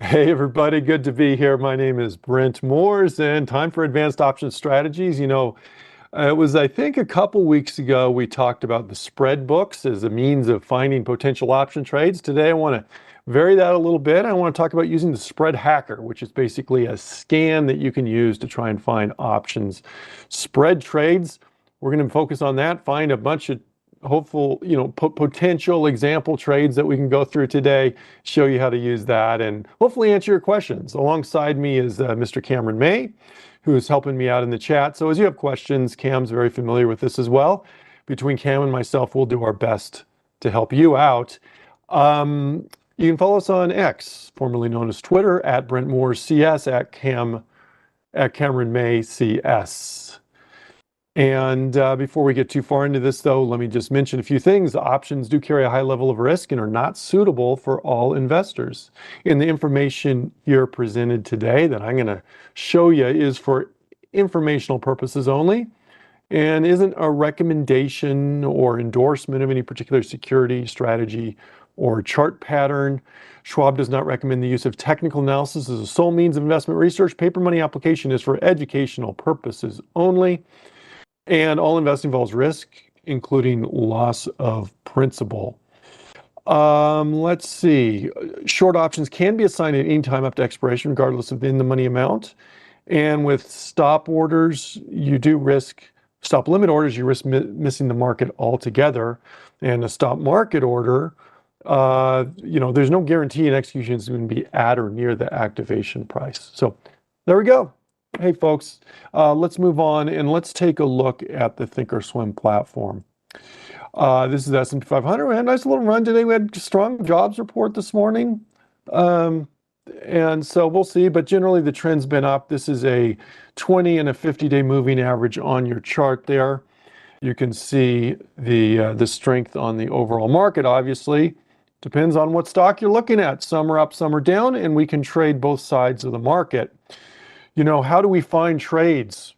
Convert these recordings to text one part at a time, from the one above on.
Hey everybody, good to be here. My name is Brent Moores and time for Advanced Option Strategies. It was, I think, a couple weeks ago we talked about the spread books as a means of finding potential option trades. Today I want to vary that a little bit. I want to talk about using the Spread Hacker, which is basically a scan that you can use to try and find options spread trades. We're going to focus on that, find a bunch of hopeful, potential example trades that we can go through today, show you how to use that, and hopefully answer your questions. Alongside me is Mr. Cameron May, who is helping me out in the chat. So as you have questions, Cam's very familiar with this as well. Between Cam and myself, we'll do our best to help you out. You can follow us on X, formerly known as Twitter, at Brent Moores CS, at Cameron May CS. And before we get too far into this, though, let me just mention a few things. Options do carry a high level of risk and are not suitable for all investors. And the information here presented today that I'm going to show you is for informational purposes only and isn't a recommendation or endorsement of any particular security, strategy, or chart pattern. Schwab does not recommend the use of technical analysis as a sole means of investment research. Paper money application is for educational purposes only. And all investing involves risk, including loss of principal. Let's see. Short options can be assigned at any time up to expiration, regardless of the in-the-money amount. And with stop orders, you do risk, stop limit orders, you risk missing the market altogether. And a stop market order, there's no guarantee an execution is going to be at or near the activation price. So there we go. Hey folks, let's move on and let's take a look at the Thinkorswim platform. This is S&P 500. We had a nice little run today. We had a strong jobs report this morning. And so we'll see, but generally the trend's been up. This is a 20 and a 50-day moving average on your chart there. You can see the strength on the overall market, obviously. Depends on what stock you're looking at. Some are up, some are down, and we can trade both sides of the market. How do we find trades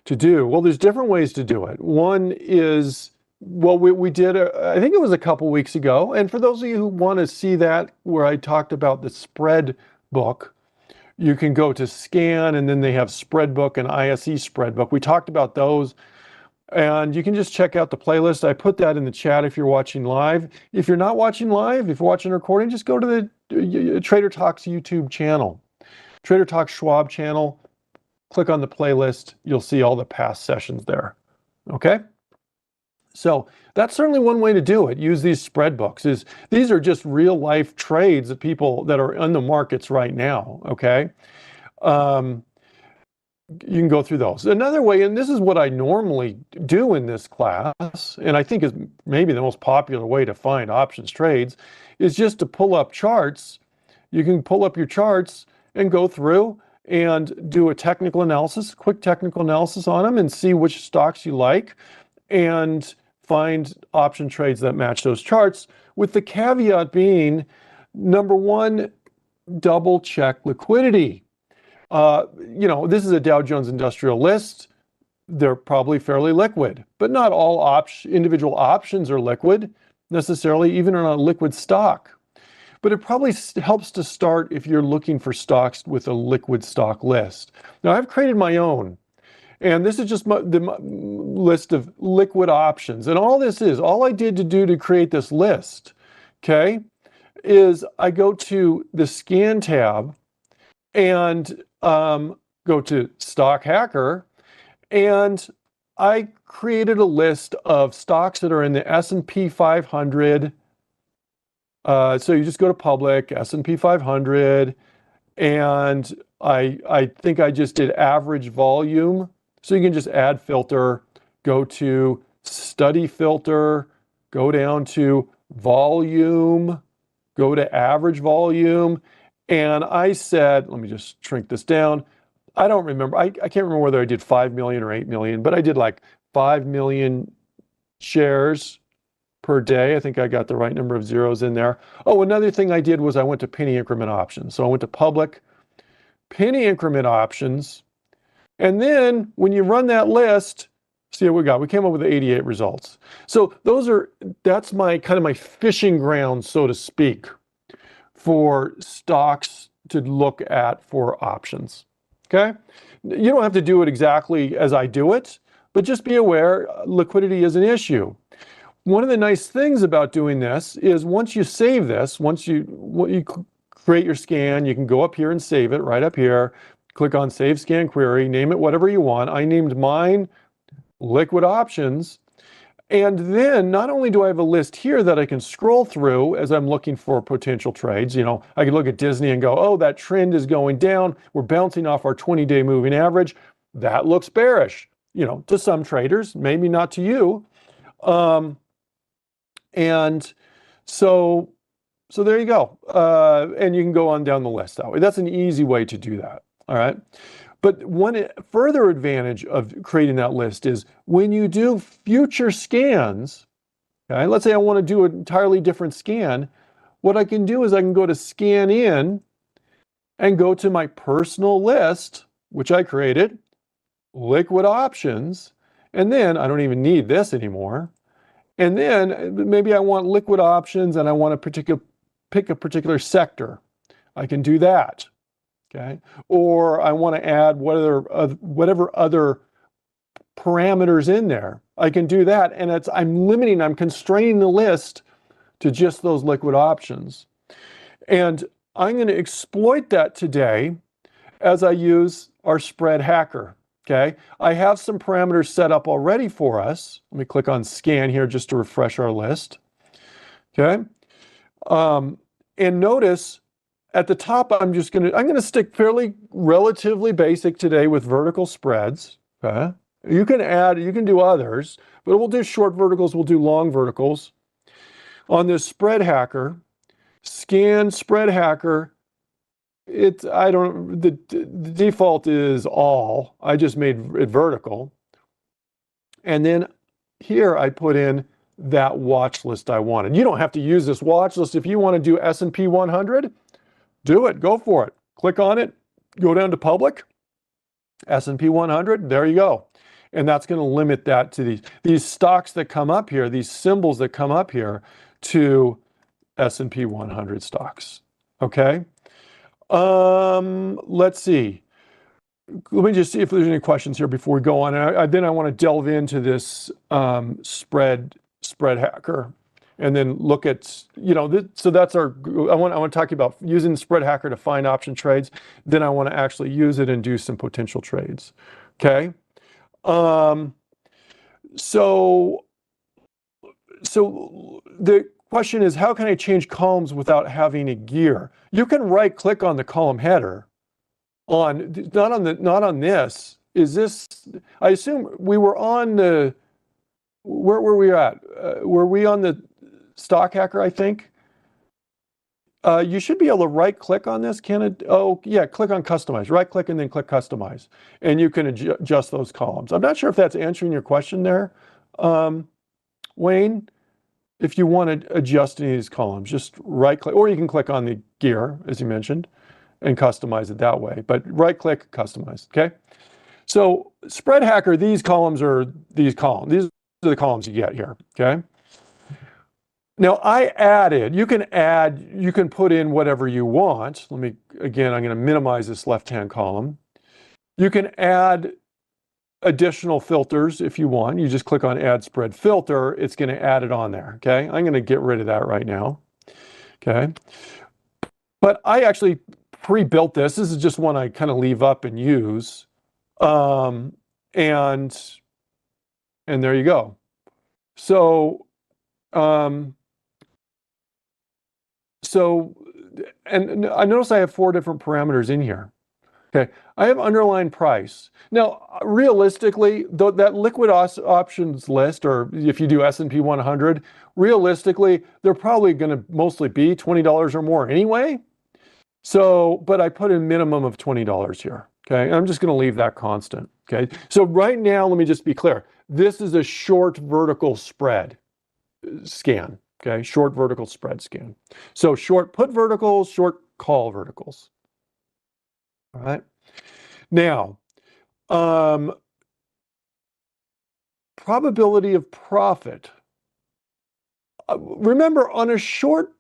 to do? Well, there's different ways to do it. One is, we did, I think it was a couple weeks ago. And for those of you who want to see that, where I talked about the spread book, you can go to scan and then they have spread book and ISE spread book. We talked about those and you can just check out the playlist. I put that in the chat if you're watching live. If you're not watching live, if you're watching a recording, just go to the Trader Talks YouTube channel. Trader Talk Schwab channel, click on the playlist, you'll see all the past sessions there, okay? So that's certainly one way to do it, use these spread books. These are just real life trades of people that are in the markets right now, okay? You can go through those. Another way, and this is what I normally do in this class, and I think is maybe the most popular way to find options trades, is just to pull up charts. You can pull up your charts and go through and do a technical analysis, quick technical analysis on them and see which stocks you like and find option trades that match those charts, with the caveat being, number one, double check liquidity. This is a Dow Jones Industrial List. They're probably fairly liquid, but not all individual options are liquid necessarily, even on a liquid stock. But it probably helps to start if you're looking for stocks with a liquid stock list. Now, I've created my own, and this is just the list of liquid options. And all I did to create this list, okay, is I go to the Scan tab and go to Stock Hacker, and I created a list of stocks that are in the S&P 500. So you just go to public, S&P 500, and I think I just did average volume. So you can just add filter, go to study filter, go down to volume, go to average volume. And I said, let me just shrink this down. I don't remember. I can't remember whether I did 5 million or 8 million, but I did like 5 million shares per day. I think I got the right number of zeros in there. Oh, another thing I did was I went to penny increment options. So I went to public, penny increment options. And then when you run that list, see what we got. We came up with 88 results. So that's my kind of my fishing ground, so to speak, for stocks to look at for options. Okay? You don't have to do it exactly as I do it, but just be aware liquidity is an issue. One of the nice things about doing this is once you save this, once you create your scan, you can go up here and save it right up here, click on Save Scan Query, name it whatever you want. I named mine Liquid Options. And then not only do I have a list here that I can scroll through as I'm looking for potential trades, I could look at Disney and go, oh, that trend is going down. We're bouncing off our 20-day moving average. That looks bearish, to some traders, maybe not to you. And so there you go. And you can go on down the list that way. That's an easy way to do that. All right. But one further advantage of creating that list is when you do future scans, okay, let's say I want to do an entirely different scan, what I can do is I can go to Scan In and go to my personal list, which I created, Liquid Options, and then I don't even need this anymore. And then maybe I want liquid options and I want to pick a particular sector. I can do that. Okay. Or I want to add whatever other parameters in there. I can do that. And I'm constraining the list to just those liquid options. And I'm going to exploit that today as I use our spread hacker. Okay, I have some parameters set up already for us. Let me click on Scan here just to refresh our list. Okay, and notice at the top, I'm going to stick relatively basic today with vertical spreads. Okay, you can do others, but we'll do short verticals. We'll do long verticals. On this spread hacker, Scan Spread Hacker. The default is all. I just made it vertical. And then here I put in that watch list I wanted. You don't have to use this watch list. If you want to do S&P 100, do it. Go for it. Click on it. Go down to public. S&P 100. There you go. And that's going to limit that to these stocks that come up here, these symbols that come up here to S&P 100 stocks. Okay. Let's see. Let me just see if there's any questions here before we go on. Then I want to delve into this spread hacker, and then look at so that's our. I want to talk about using the spread hacker to find option trades. Then I want to actually use it and do some potential trades. Okay. So the question is, how can I change columns without having a gear? You can right click on the column header not on this. Is this, I assume we were on where were we at? Were we on the stock hacker, I think? You should be able to right click on this. Can it? Oh yeah, click on customize, right click and then click customize. And you can adjust those columns. I'm not sure if that's answering your question there, Wayne. If you want to adjust any of these columns, just right click, or you can click on the gear, as you mentioned, and customize it that way. But right click, customize, okay? So spread hacker, these columns are these columns. These are the columns you get here, okay? Now you can put in whatever you want. Again, I'm going to minimize this left-hand column. You can add additional filters if you want. You just click on add spread filter. It's going to add it on there. Okay. I'm going to get rid of that right now. Okay. But I actually pre-built this. This is just one I kind of leave up and use. And there you go. So, and I notice I have 4 different parameters in here. Okay, I have underlying price. Now, realistically, that liquid options list, or if you do S&P 100, realistically, they're probably going to mostly be $20 or more anyway. So, but I put a minimum of $20 here. Okay, I'm just going to leave that constant. Okay, so right now, let me just be clear. This is a short vertical spread scan. Okay, short vertical spread scan. So short put verticals, short call verticals. All right. Now, probability of profit. Remember, on a short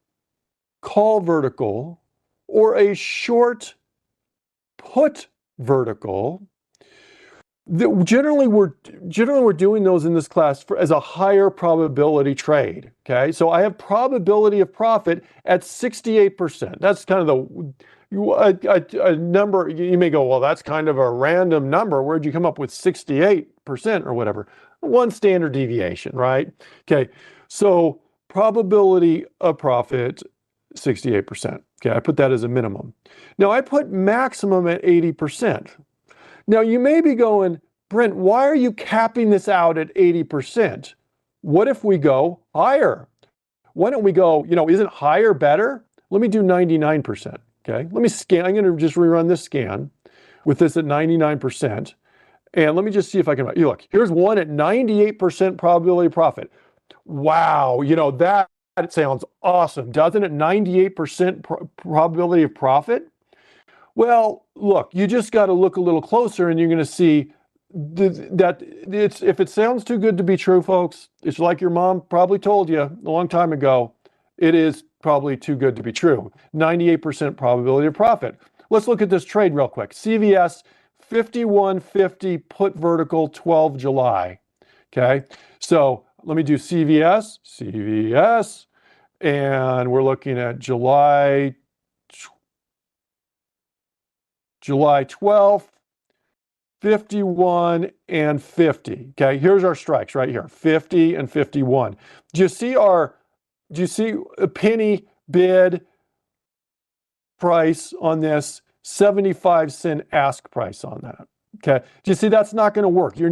call vertical, or a short put vertical, generally we're doing those in this class as a higher probability trade. Okay, so I have probability of profit at 68%. That's kind of a number. You may go, well, that's kind of a random number. Where'd you come up with 68% or whatever? One standard deviation, right? Okay, so probability of profit 68%. Okay, I put that as a minimum. Now I put maximum at 80%. Now you may be going, Brent, why are you capping this out at 80%? What if we go higher? Why don't we go, isn't higher better? Let me do 99%. Okay, let me scan. I'm going to just rerun this scan with this at 99%. And let me just see if I can, look, here's one at 98% probability of profit. Wow, that sounds awesome, doesn't it? 98% probability of profit. Well, look, you just got to look a little closer and you're going to see that if it sounds too good to be true, folks, it's like your mom probably told you a long time ago, it is probably too good to be true. 98% probability of profit. Let's look at this trade real quick. CVS 5150 put vertical 12 July. Okay, so let me do CVS, and we're looking at July 12th, 51 and 50. Okay, here's our strikes right here, 50 and 51. Do you see a penny bid price on this? 75-cent ask price on that. Okay, do you see that's not going to work? You're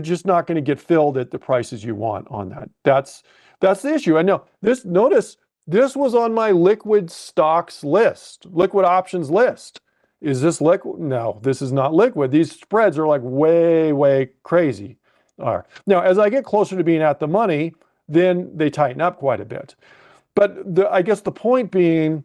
just not going to get filled at the prices you want on that. That's the issue. I know this. Notice this was on my liquid stocks list, liquid options list. Is this liquid? No, this is not liquid. These spreads are like way crazy. All right. Now, as I get closer to being at the money, then they tighten up quite a bit. But I guess the point being,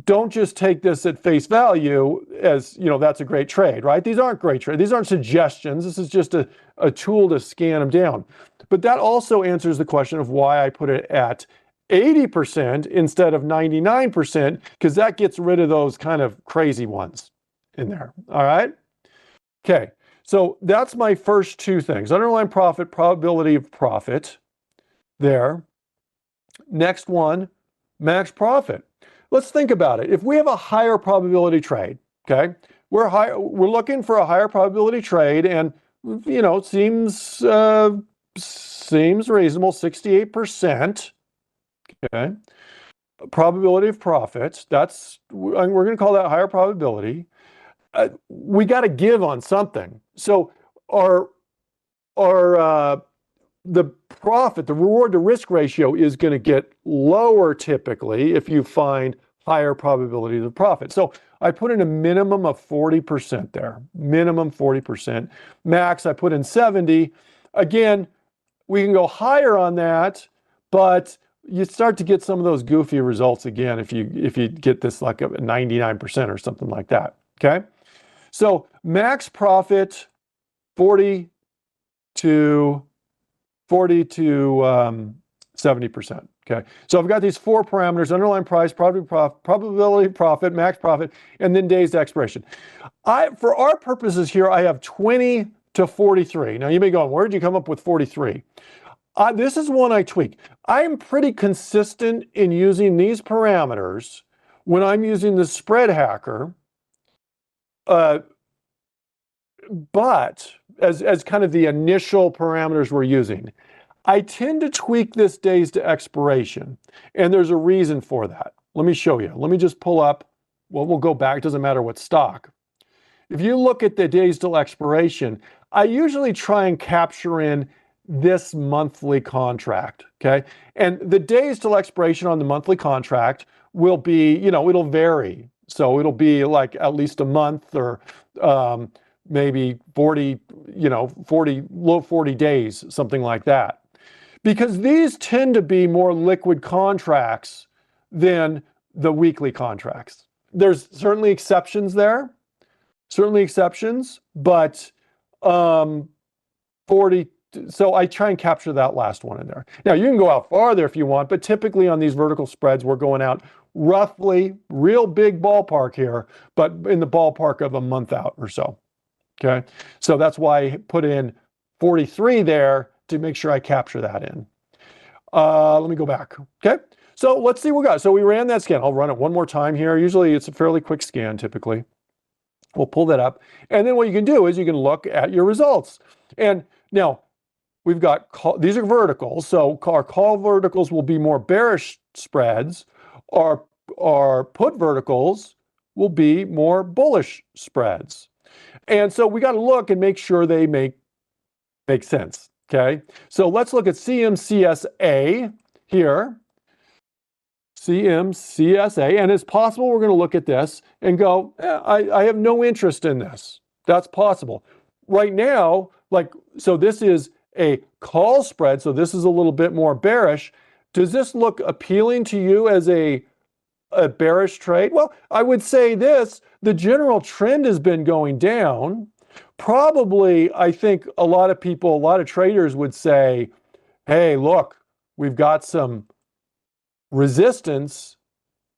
don't just take this at face value as, that's a great trade, right? These aren't great trades. These aren't suggestions. This is just a tool to scan them down. But that also answers the question of why I put it at 80% instead of 99%, because that gets rid of those kind of crazy ones in there. All right. Okay. So that's my first two things: underlying profit, probability of profit there. Next one, max profit. Let's think about it. If we have a higher probability trade, okay, we're looking for a higher probability trade, and seems reasonable, 68%. Okay, probability of profit. We're going to call that higher probability. We got to give on something. So the profit, the reward to risk ratio is going to get lower typically if you find higher probability of profit. So I put in a minimum of 40% there, minimum 40%. Max, I put in 70. Again, we can go higher on that, but you start to get some of those goofy results again if you get this like a 99% or something like that. Okay, so max profit 40 to 70%. Okay, so I've got these four parameters: underlying price, probability of profit, max profit, and then days to expiration. For our purposes here, I have 20 to 43. Now you may go, where did you come up with 43? This is one I tweak. I'm pretty consistent in using these parameters when I'm using the spread hacker, but as kind of the initial parameters we're using, I tend to tweak this days to expiration, and there's a reason for that. Let me show you. Let me just pull up. Well, we'll go back. It doesn't matter what stock. If you look at the days till expiration, I usually try and capture in this monthly contract, okay? And the days till expiration on the monthly contract will be, it'll vary. So it'll be like at least a month or maybe 40, low 40 days, something like that. Because these tend to be more liquid contracts than the weekly contracts. There's certainly exceptions there, but 40 so I try and capture that last one in there. Now you can go out farther if you want, but typically on these vertical spreads, we're going out roughly, real big ballpark here, but in the ballpark of a month out or so. Okay, so that's why I put in 43 there to make sure I capture that in. Let me go back. Okay, so let's see what we got. So we ran that scan. I'll run it one more time here. Usually it's a fairly quick scan typically. We'll pull that up. And then what you can do is you can look at your results. And now we've got, these are verticals. So our call verticals will be more bearish spreads. Our put verticals will be more bullish spreads. And so we got to look and make sure they make sense. Okay. So let's look at CMCSA here. CMCSA, and it's possible we're going to look at this and go, I have no interest in this. That's possible. Right now, so this is a call spread, so this is a little bit more bearish. Does this look appealing to you as a bearish trade? Well, I would say this, the general trend has been going down. Probably, I think a lot of traders would say, hey, look, we've got some resistance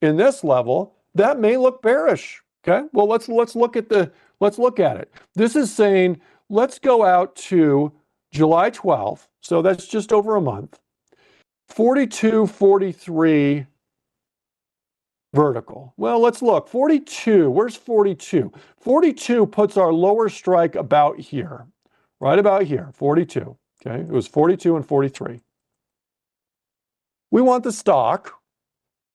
in this level that may look bearish. Okay, well let's look at it. This is saying let's go out to July 12th, so that's just over a month. 42.43 vertical. Well, let's look. 42. Where's 42? 42 puts our lower strike about here, right about here. 42. Okay, it was 42 and 43. We want the stock,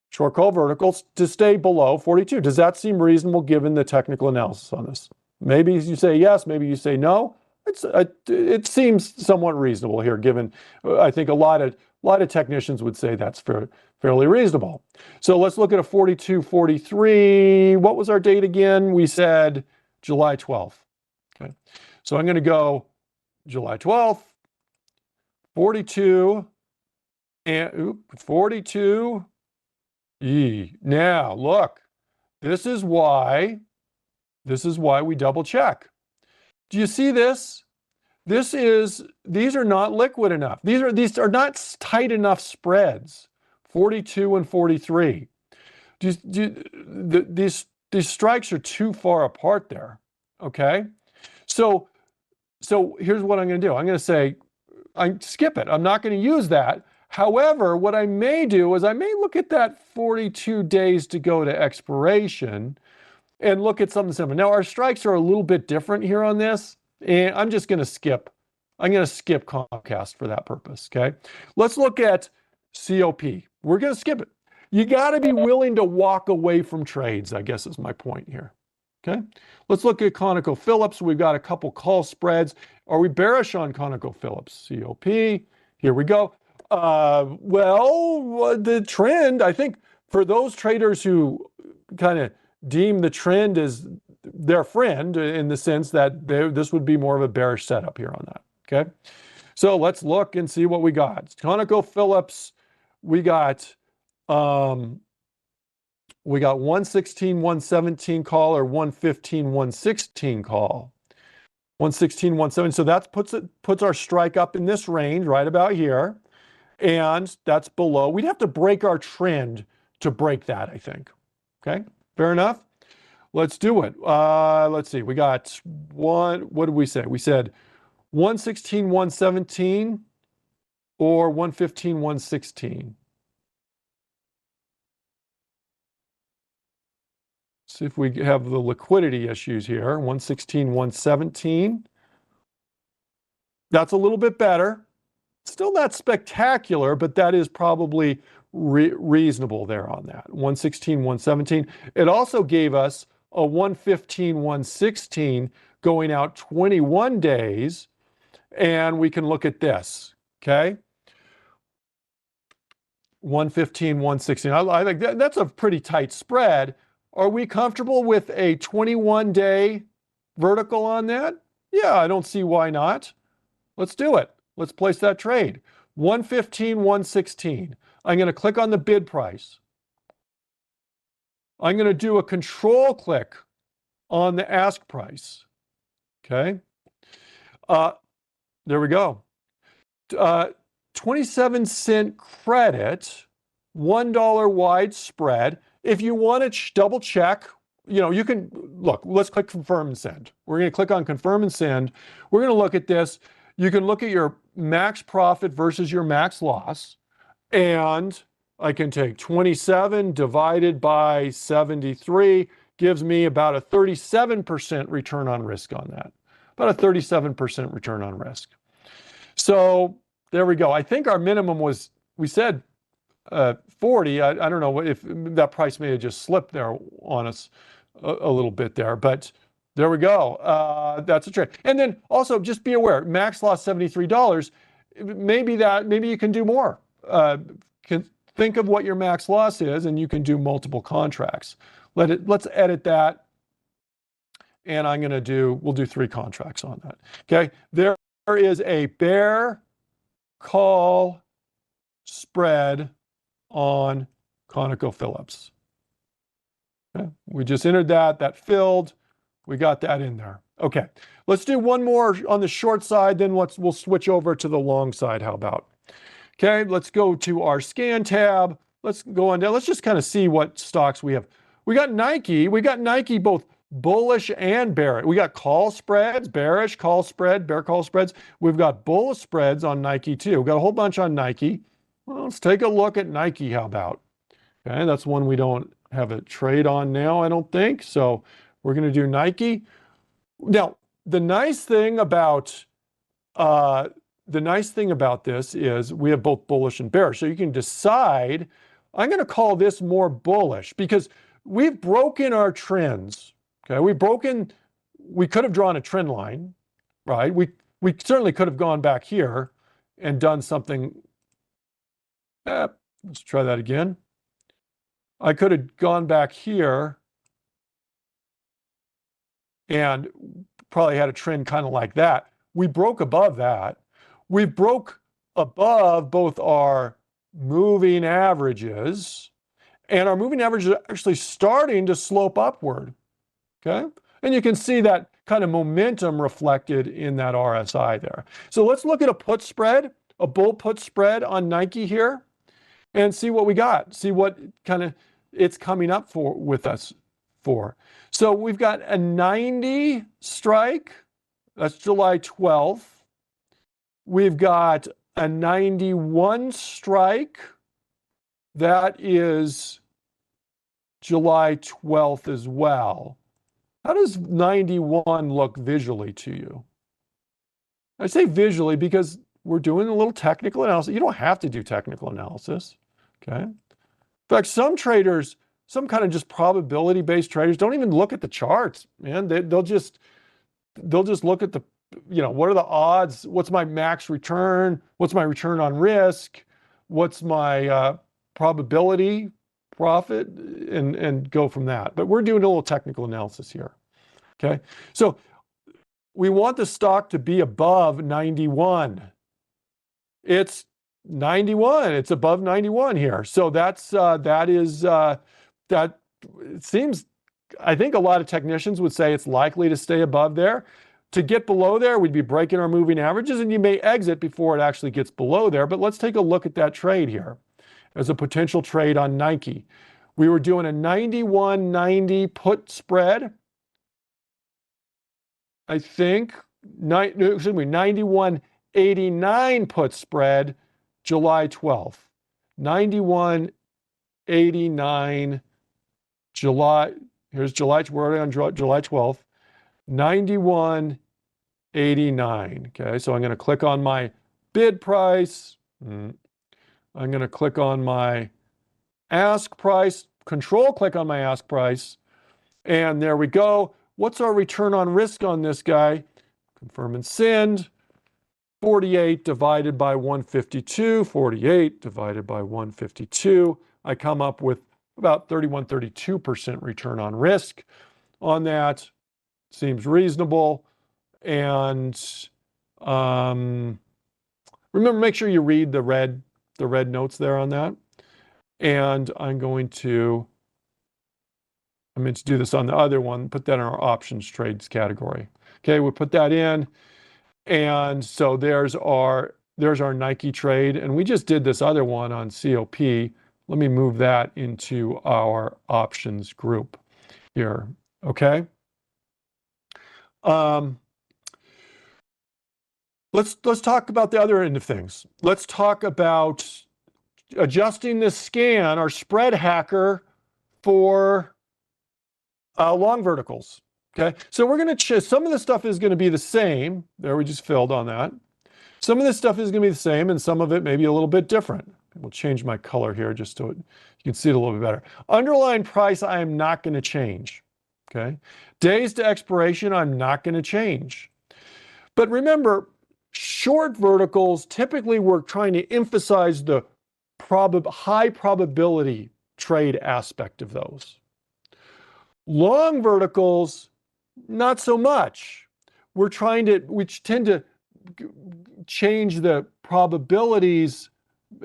short call verticals, to stay below 42. Does that seem reasonable given the technical analysis on this? Maybe you say yes, maybe you say no. It seems somewhat reasonable here, given I think a lot of technicians would say that's fairly reasonable. So let's look at a 42.43. What was our date again? We said July 12th. Okay, so I'm going to go July 12th, 42. And 42. Now, look, this is why we double check. Do you see this? These are not liquid enough. These are not tight enough spreads. 42 and 43. These strikes are too far apart there. Okay? So here's what I'm going to do. I'm going to say, I skip it. I'm not going to use that. However, what I may do is I may look at that 42 days to go to expiration and look at something similar. Now, our strikes are a little bit different here on this, and I'm just going to skip. I'm going to skip Comcast for that purpose, okay? Let's look at COP. We're going to skip it. You got to be willing to walk away from trades, I guess is my point here, okay? Let's look at ConocoPhillips. We've got a couple call spreads. Are we bearish on ConocoPhillips? COP, here we go. Well, the trend, I think for those traders who kind of deem the trend as their friend in the sense that this would be more of a bearish setup here on that. Okay. So let's look and see what we got. ConocoPhillips, we got 116, 117 call or 115, 116 call. 116, 117. So that puts our strike up in this range right about here. And that's below. We'd have to break our trend to break that, I think. Okay, fair enough. Let's do it. Let's see. We got what did we say? We said 116, 117 or 115, 116. See if we have the liquidity issues here. 116, 117. That's a little bit better. Still not spectacular, but that is probably reasonable there on that. 116, 117. It also gave us a 115, 116 going out 21 days. And we can look at this, okay? 115, 116. I think that's a pretty tight spread. Are we comfortable with a 21-day vertical on that? Yeah, I don't see why not. Let's do it. Let's place that trade. 115, 116. I'm going to click on the bid price. I'm going to do a control click on the ask price. Okay. There we go. 27-cent credit, $1 wide spread. If you want to double check, you can look, let's click confirm and send. We're going to click on confirm and send. We're going to look at this. You can look at your max profit versus your max loss. And I can take 27 divided by 73 gives me about a 37% return on risk on that. About a 37% return on risk. So there we go. I think our minimum was, we said 40. I don't know if that price may have just slipped there on us a little bit there, but there we go. That's a trade. And then also just be aware, max loss $73. Maybe you can do more. Think of what your max loss is, and you can do multiple contracts. Let's edit that. And we'll do 3 contracts on that. Okay. There is a bear call spread on ConocoPhillips. Okay. We just entered that filled. We got that in there. Okay. Let's do one more on the short side, then we'll switch over to the long side. How about? Okay, let's go to our scan tab. Let's go on down. Let's just kind of see what stocks we have. We got Nike both bullish and bearish. We got call spreads, bearish call spread, bear call spreads. We've got bullish spreads on Nike too. We've got a whole bunch on Nike. Well, let's take a look at Nike. How about? Okay, that's one we don't have a trade on now, I don't think. So we're going to do Nike. Now, the nice thing about this is we have both bullish and bearish. So you can decide, I'm going to call this more bullish because we've broken our trends. Okay, we could have drawn a trend line, right? We certainly could have gone back here and done something. Let's try that again. I could have gone back here and probably had a trend kind of like that. We broke above that. We broke above both our moving averages, and our moving averages are actually starting to slope upward. Okay? And you can see that kind of momentum reflected in that RSI there. So let's look at a put spread, a bull put spread on Nike here, and see what we got. See what kind of it's coming up with us for. So we've got a 90 strike. That's July 12th. We've got a 91 strike. That is July 12th as well. How does 91 look visually to you? I say visually because we're doing a little technical analysis. You don't have to do technical analysis, okay? In fact, some traders, some kind of just probability-based traders don't even look at the charts, man. They'll just look at the, what are the odds? What's my max return? What's my return on risk? What's my probability profit? And go from that. But we're doing a little technical analysis here. Okay. So we want the stock to be above 91. It's 91. It's above 91 here. So that it seems, I think a lot of technicians would say it's likely to stay above there. To get below there, we'd be breaking our moving averages, and you may exit before it actually gets below there. But let's take a look at that trade here as a potential trade on Nike. We were doing a 91.90 put spread. I think, 91.89 put spread, July 12th. 91.89 July. Here's July. We're already on July 12th. 91.89. Okay, so I'm going to click on my bid price. I'm going to click on my ask price, control click on my ask price, and there we go. What's our return on risk on this guy? Confirm and send. 48 divided by 152. 48 divided by 152. I come up with about 32% return on risk on that. Seems reasonable. And remember, make sure you read the red notes there on that. And I'm going to do this on the other one, put that in our options trades category. Okay, we'll put that in. And so there's our there's our Nike trade. And we just did this other one on COP. Let me move that into our options group here. Okay. Let's talk about the other end of things. Let's talk about adjusting this scan, our spread hacker, for long verticals. Okay, so we're going to some of the stuff is going to be the same. There, we just filled on that. Some of this stuff is going to be the same, and some of it may be a little bit different. We'll change my color here just so you can see it a little bit better. Underlying price, I am not going to change. Okay, days to expiration, I'm not going to change. But remember, short verticals, typically we're trying to emphasize the high probability trade aspect of those. Long verticals, not so much. We tend to change the probabilities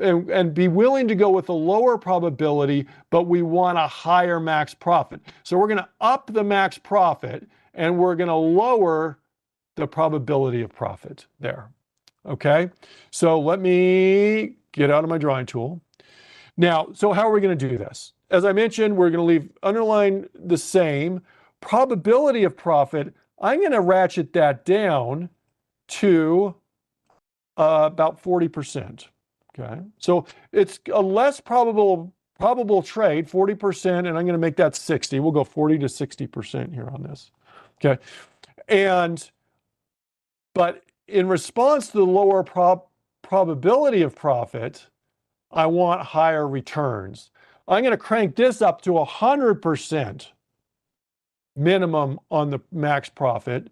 and be willing to go with a lower probability, but we want a higher max profit. So we're going to up the max profit and we're going to lower the probability of profit there. Okay, so let me get out of my drawing tool. Now, so how are we going to do this? As I mentioned, we're going to leave underline the same. Probability of profit, I'm going to ratchet that down to about 40%. Okay, so it's a less probable trade, 40%, and I'm going to make that 60. We'll go 40 to 60% here on this. Okay, but in response to the lower probability of profit, I want higher returns. I'm going to crank this up to 100% minimum on the max profit,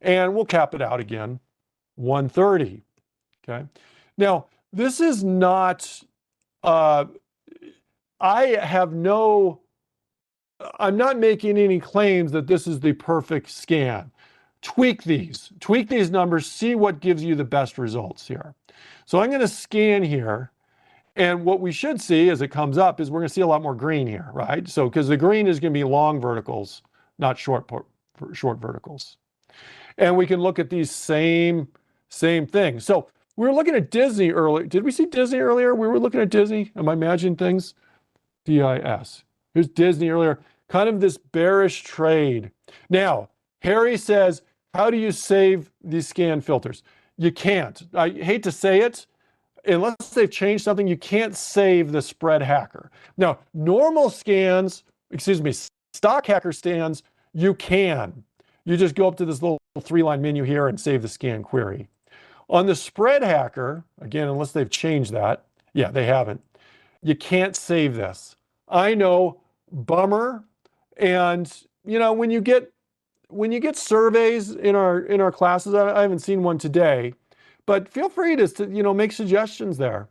and we'll cap it out again, 130. Okay. Now, this is not, I'm not making any claims that this is the perfect scan. Tweak these numbers, see what gives you the best results here. So I'm going to scan here. And what we should see as it comes up is we're going to see a lot more green here, right? So because the green is going to be long verticals, not short verticals. And we can look at these same things. So we were looking at Disney earlier. Did we see Disney earlier? We were looking at Disney. Am I imagining things? DIS. Here's Disney earlier. Kind of this bearish trade. Now, Harry says, how do you save these scan filters? You can't. I hate to say it. Unless they've changed something, you can't save the spread hacker. Now, normal scans, stock hacker scans, you can. You just go up to this little 3-line menu here and save the scan query. On the spread hacker, again, unless they've changed that, yeah, they haven't, you can't save this. I know, bummer. And, you know, when you get surveys in our classes, I haven't seen one today, but feel free to make suggestions there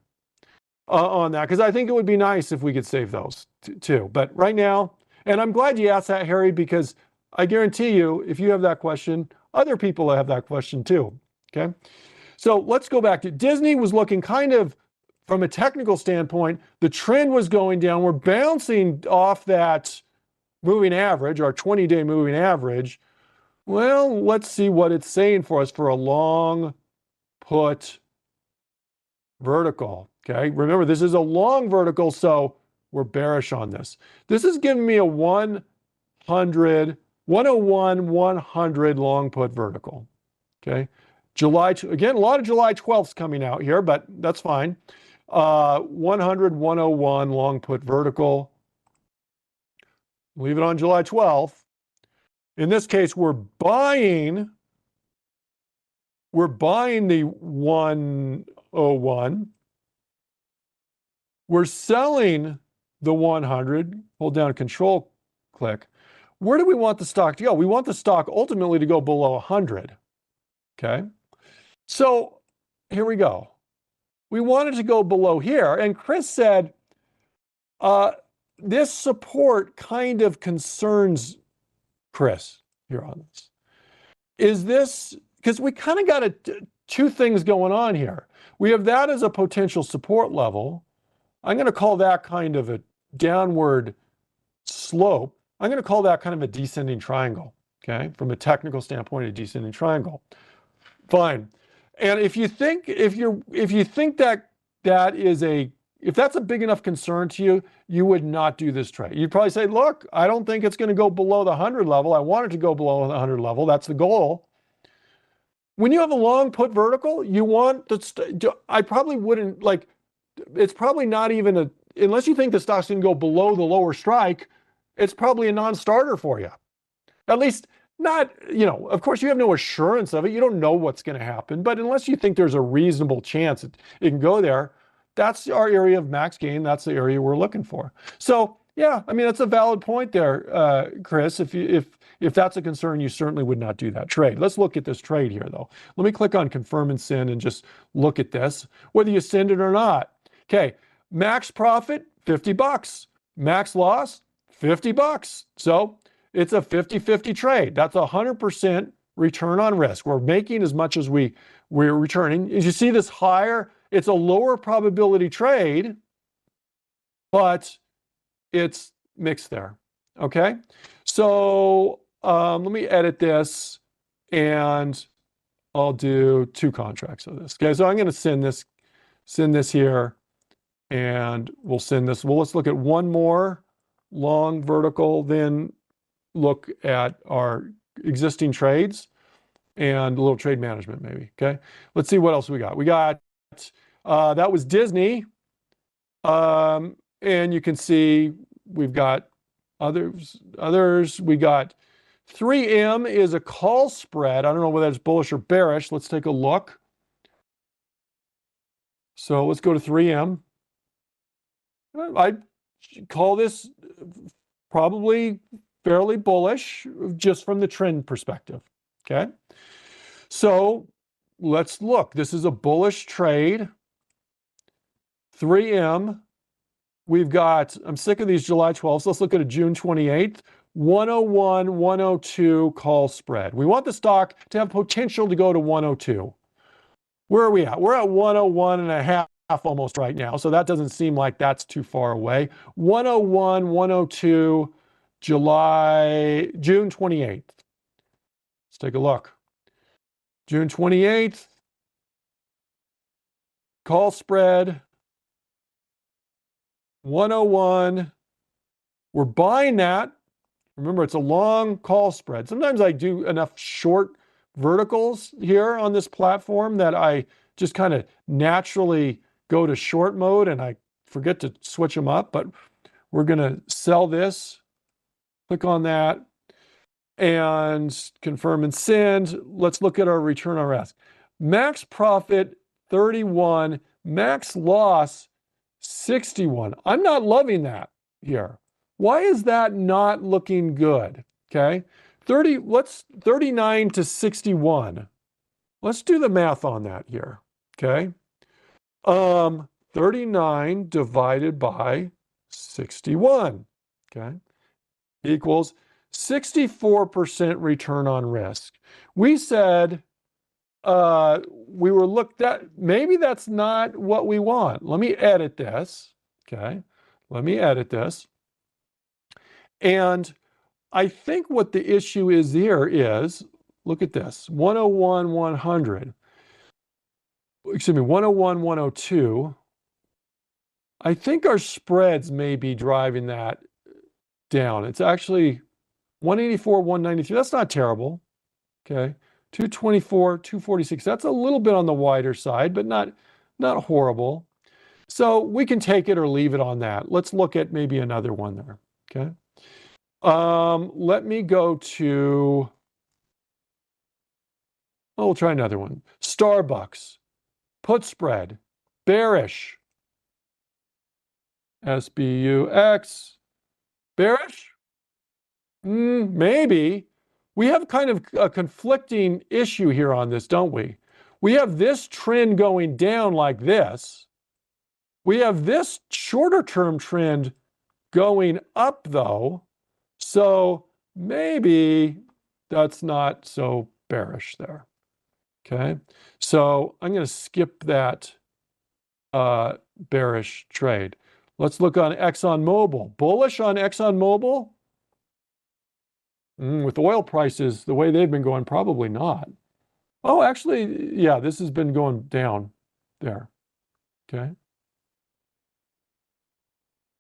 on that, because I think it would be nice if we could save those too. But right now, and I'm glad you asked that, Harry, because I guarantee you, if you have that question, other people have that question too. Okay, so let's go back to Disney. Was looking kind of from a technical standpoint, the trend was going down. We're bouncing off that moving average, our 20-day moving average. Well, let's see what it's saying for us for a long put vertical. Okay, remember this is a long vertical, so we're bearish on this. This is giving me a 101, 100 long put vertical. Okay, again, a lot of July 12ths coming out here, but that's fine. 100, 101 long put vertical. Leave it on July 12th. In this case, we're buying the 101. We're selling the 100. Hold down Control click. Where do we want the stock to go? We want the stock ultimately to go below 100. Okay. So here we go. We wanted to go below here. And Chris said, this support kind of concerns Chris here on this. Is this, because we kind of got two things going on here. We have that as a potential support level. I'm going to call that kind of a downward slope. I'm going to call that kind of a descending triangle. Okay, from a technical standpoint, a descending triangle. Fine. And if you think that if that's a big enough concern to you, you would not do this trade. You'd probably say, look, I don't think it's going to go below the 100 level. I want it to go below the 100 level. That's the goal. When you have a long put vertical, you want I probably wouldn't like, it's probably not even unless you think the stock's going to go below the lower strike, it's probably a non-starter for you. At least not, of course you have no assurance of it. You don't know what's going to happen, but unless you think there's a reasonable chance it can go there, that's our area of max gain. That's the area we're looking for. So yeah, I mean, that's a valid point there, Chris. If that's a concern, you certainly would not do that trade. Let's look at this trade here though. Let me click on confirm and send and just look at this, whether you send it or not. Okay, max profit, $50. Max loss, $50. So it's a 50-50 trade. That's 100% return on risk. We're making as much as we're returning. As you see this higher, it's a lower probability trade, but it's mixed there. Okay. So let me edit this and I'll do 2 contracts of this. Okay. So I'm going to send this here and we'll send this. Well, let's look at one more long vertical, then look at our existing trades and a little trade management maybe. Okay. Let's see what else we got. We got, that was Disney. And you can see we've got others. We got 3M is a call spread. I don't know whether that's bullish or bearish. Let's take a look. So let's go to 3M. I call this probably fairly bullish just from the trend perspective. Okay. So let's look. This is a bullish trade. 3M. We've got, I'm sick of these July 12th. So let's look at a June 28th, 101, 102 call spread. We want the stock to have potential to go to 102. Where are we at? We're at 101 and a half almost right now. So that doesn't seem like that's too far away. 101, 102, June 28th. Let's take a look. June 28th, call spread, 101. We're buying that. Remember, it's a long call spread. Sometimes I do enough short verticals here on this platform that I just kind of naturally go to short mode and I forget to switch them up, but we're going to sell this. Click on that and confirm and send. Let's look at our return on risk. Max profit 31, max loss 61. I'm not loving that here. Why is that not looking good? Okay. 39 to 61. Let's do the math on that here. Okay. 39 divided by 61. Okay. Equals 64% return on risk. We said we were looked at, maybe that's not what we want. Let me edit this. Okay. Let me edit this. And I think what the issue is here is, look at this, 101, 100. Excuse me, 101, 102. I think our spreads may be driving that down. It's actually 184, 193. That's not terrible. Okay. 224, 246. That's a little bit on the wider side, but not horrible. So we can take it or leave it on that. Let's look at maybe another one there. Okay. Let me go to, we'll try another one. Starbucks, put spread, bearish. SBUX, bearish? Maybe. We have kind of a conflicting issue here on this, don't we? We have this trend going down like this. We have this shorter term trend going up though. So maybe that's not so bearish there. Okay. So I'm going to skip that bearish trade. Let's look on ExxonMobil. Bullish on ExxonMobil? With oil prices the way they've been going, probably not. Oh, actually, yeah, this has been going down there. Okay.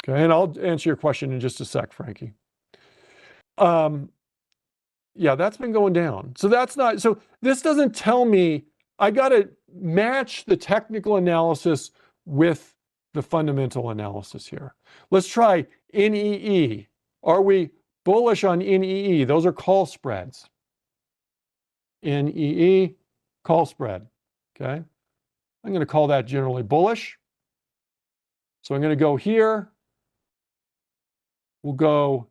Okay, and I'll answer your question in just a sec, Frankie. Um, yeah, that's been going down. So that's not, so this doesn't tell me I got to match the technical analysis with the fundamental analysis here. Let's try NEE. Are we bullish on NEE? Those are call spreads. NEE, call spread. Okay. I'm going to call that generally bullish. So I'm going to go here. We'll go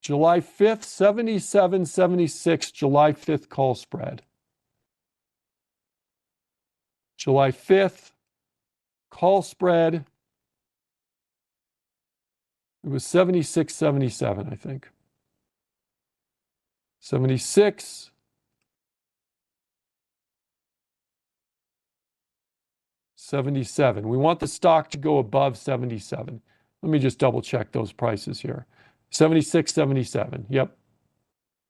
July 5th, 77.76, July 5th call spread. July 5th, call spread. It was 76.77, I think. 76. 77. We want the stock to go above 77. Let me just double check those prices here. 76, 77. Yep.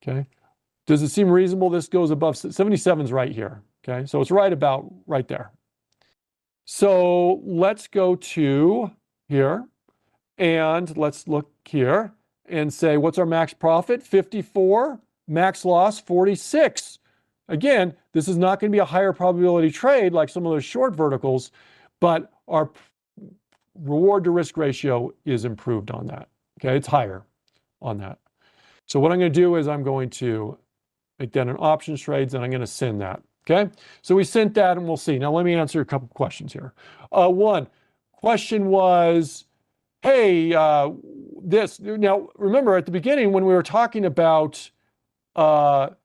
Okay. Does it seem reasonable this goes above 77 is right here. Okay. So it's right about right there. So let's go to here and let's look here and say, what's our max profit? 54, max loss 46. Again, this is not going to be a higher probability trade like some of those short verticals, but our reward to risk ratio is improved on that. Okay, it's higher on that. So what I'm going to do is I'm going to make that an options trades and I'm going to send that. Okay, so we sent that and we'll see. Now let me answer a couple questions here. One question was, hey, this, now remember at the beginning when we were talking about the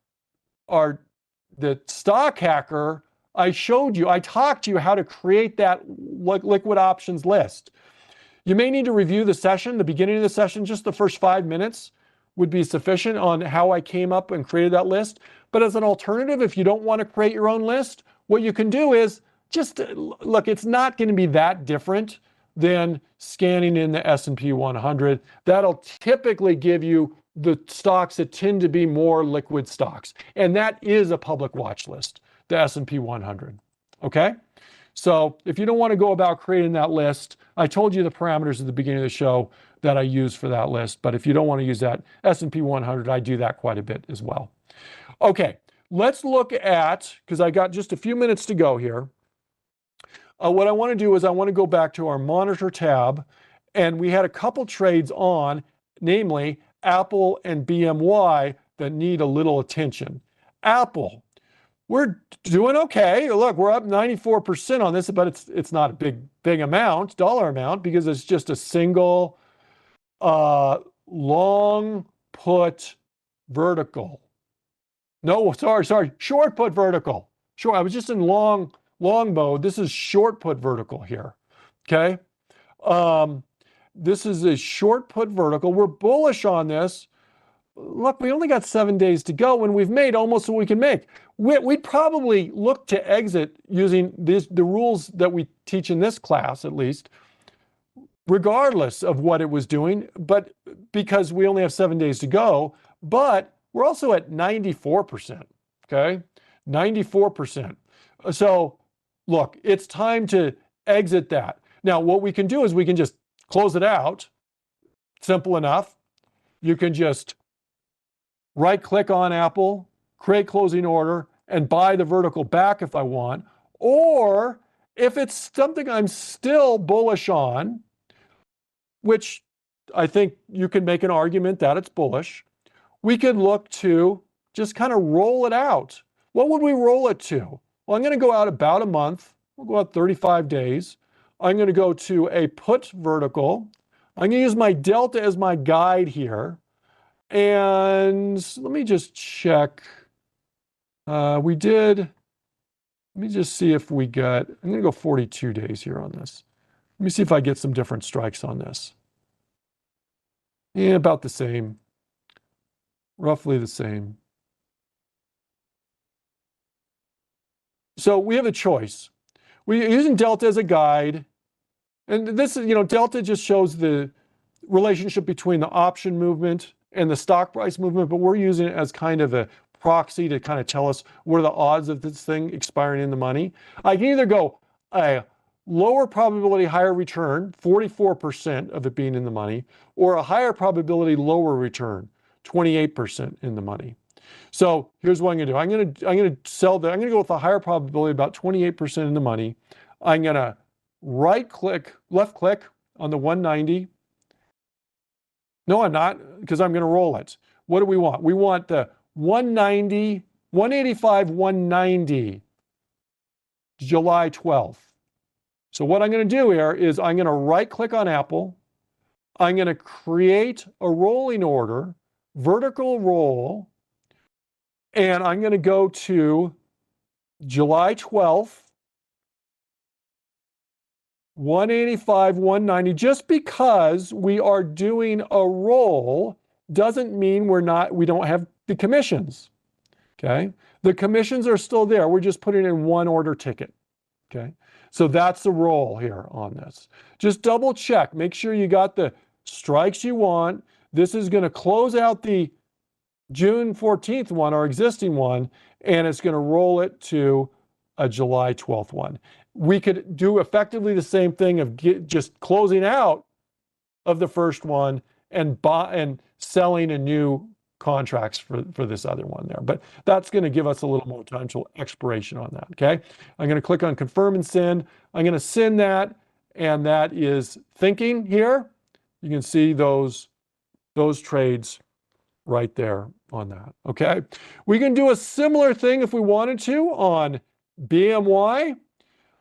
stock hacker, I showed you, I talked to you how to create that liquid options list. You may need to review the session, the beginning of the session, just the first 5 minutes would be sufficient on how I came up and created that list. But as an alternative, if you don't want to create your own list, what you can do is just look, it's not going to be that different than scanning in the S&P 100. That'll typically give you the stocks that tend to be more liquid stocks. And that is a public watch list, the S&P 100. Okay? So if you don't want to go about creating that list, I told you the parameters at the beginning of the show that I use for that list. But if you don't want to use that S&P 100, I do that quite a bit as well. Okay, let's look at, because I got just a few minutes to go here. What I want to do is I want to go back to our monitor tab, and we had a couple trades on, namely Apple and BMY, that need a little attention. Apple, we're doing okay. Look, we're up 94% on this, but it's not a big amount, dollar amount, because it's just a single long put vertical. No, sorry, short put vertical. Short. I was just in long mode. This is short put vertical here. Okay. This is a short put vertical. We're bullish on this. Look, we only got 7 days to go and we've made almost what we can make. We'd probably look to exit using the rules that we teach in this class, at least, regardless of what it was doing, but because we only have 7 days to go, but we're also at 94%, okay? 94%. So look, it's time to exit that. Now, what we can do is we can just close it out. Simple enough. You can just right-click on Apple, create closing order, and buy the vertical back if I want. Or if it's something I'm still bullish on, which I think you can make an argument that it's bullish, we could look to just kind of roll it out. What would we roll it to? Well, I'm going to go out about a month. We'll go out 35 days. I'm going to go to a put vertical. I'm going to use my delta as my guide here. And let me just check. Let me just see if we got, I'm going to go 42 days here on this. Let me see if I get some different strikes on this. Yeah, about the same. Roughly the same. So we have a choice. We're using delta as a guide. And this is, delta just shows the relationship between the option movement and the stock price movement, but we're using it as kind of a proxy to kind of tell us what are the odds of this thing expiring in the money. I can either go a lower probability, higher return, 44% of it being in the money, or a higher probability, lower return, 28% in the money. So here's what I'm going to do. I'm going to go with a higher probability, about 28% in the money. I'm going to left click on the 190. No, I'm not, because I'm going to roll it. What do we want? We want the 190, 185, 190, July 12th. So what I'm going to do here is I'm going to right click on Apple. I'm going to create a rolling order, vertical roll, and I'm going to go to July 12th, 185, 190. Just because we are doing a roll doesn't mean we don't have the commissions. Okay? The commissions are still there. We're just putting in one order ticket. Okay? So that's the roll here on this. Just double check. Make sure you got the strikes you want. This is going to close out the June 14th one, our existing one, and it's going to roll it to a July 12th one. We could do effectively the same thing of just closing out of the first one and selling a new contracts for this other one there. But that's going to give us a little more potential expiration on that, okay? I'm going to click on confirm and send. I'm going to send that, and that is thinking here. You can see those trades right there on that, okay? We can do a similar thing if we wanted to on BMY.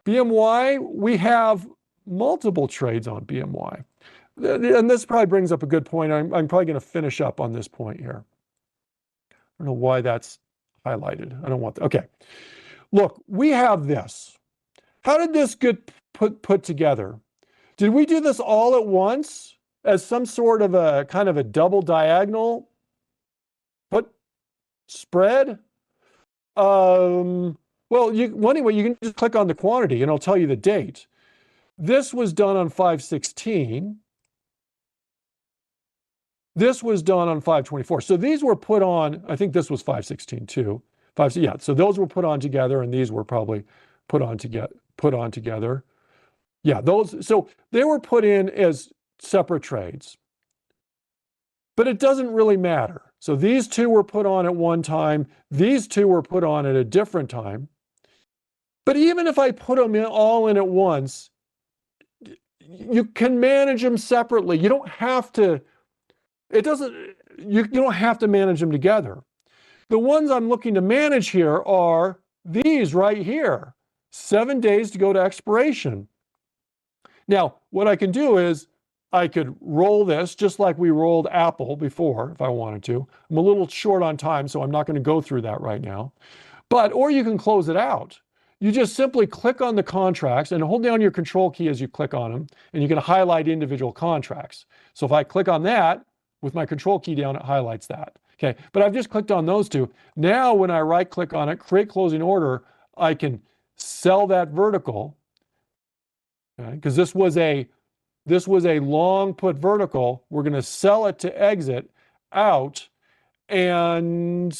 BMY, we have multiple trades on BMY. And this probably brings up a good point. I'm probably going to finish up on this point here. I don't know why that's highlighted. I don't want that. Okay. Look, we have this. How did this get put together? Did we do this all at once as some sort of a kind of a double diagonal put spread? Well, anyway, you can just click on the quantity and it'll tell you the date. This was done on 5/16. This was done on 5/24. So these were put on, I think this was 5/16 too. Yeah, so those were put on together and these were probably put on together. Yeah, so they were put in as separate trades. But it doesn't really matter. So these two were put on at one time. These two were put on at a different time. But even if I put them all in at once, you can manage them separately. You don't have to, you don't have to manage them together. The ones I'm looking to manage here are these right here, 7 days to go to expiration. Now, what I can do is I could roll this just like we rolled Apple before if I wanted to. I'm a little short on time, so I'm not going to go through that right now. Or you can close it out. You just simply click on the contracts and hold down your control key as you click on them, and you can highlight individual contracts. So if I click on that with my control key down, it highlights that. Okay, but I've just clicked on those two. Now when I right click on it, create closing order, I can sell that vertical, okay, because this was a long put vertical. We're going to sell it to exit out, and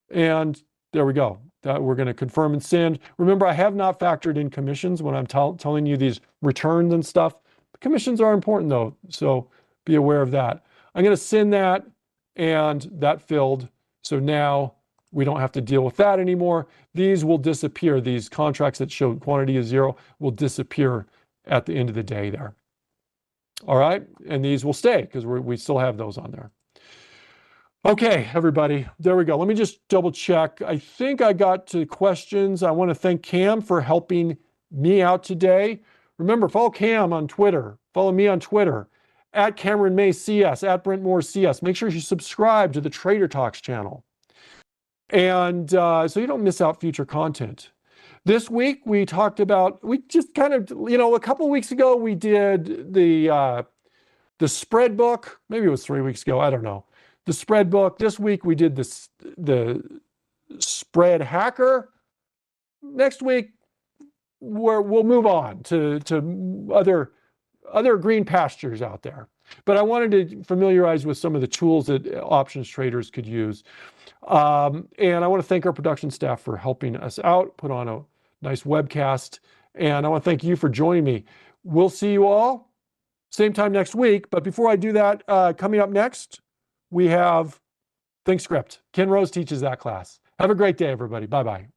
there we go. We're going to confirm and send. Remember, I have not factored in commissions when I'm telling you these returns and stuff. Commissions are important though, so be aware of that. I'm going to send that, and that filled. So now we don't have to deal with that anymore. These will disappear. These contracts that show quantity is 0 will disappear at the end of the day there. All right, and these will stay because we still have those on there. Okay, everybody, there we go. Let me just double check. I think I got to questions. I want to thank Cam for helping me out today. Remember, follow Cam on Twitter. Follow me on Twitter, at Cameron May CS, at Brent Moore CS. Make sure you subscribe to the Trader Talks channel, and so you don't miss out future content. This week, we just kind of, a couple weeks ago, we did the spread book. Maybe it was 3 weeks ago. I don't know. The spread book. This week, we did the spread hacker. Next week, we'll move on to other green pastures out there. But I wanted to familiarize with some of the tools that options traders could use. And I want to thank our production staff for helping us out, put on a nice webcast. And I want to thank you for joining me. We'll see you all same time next week. But before I do that, coming up next, we have ThinkScript. Ken Rose teaches that class. Have a great day, everybody. Bye-bye.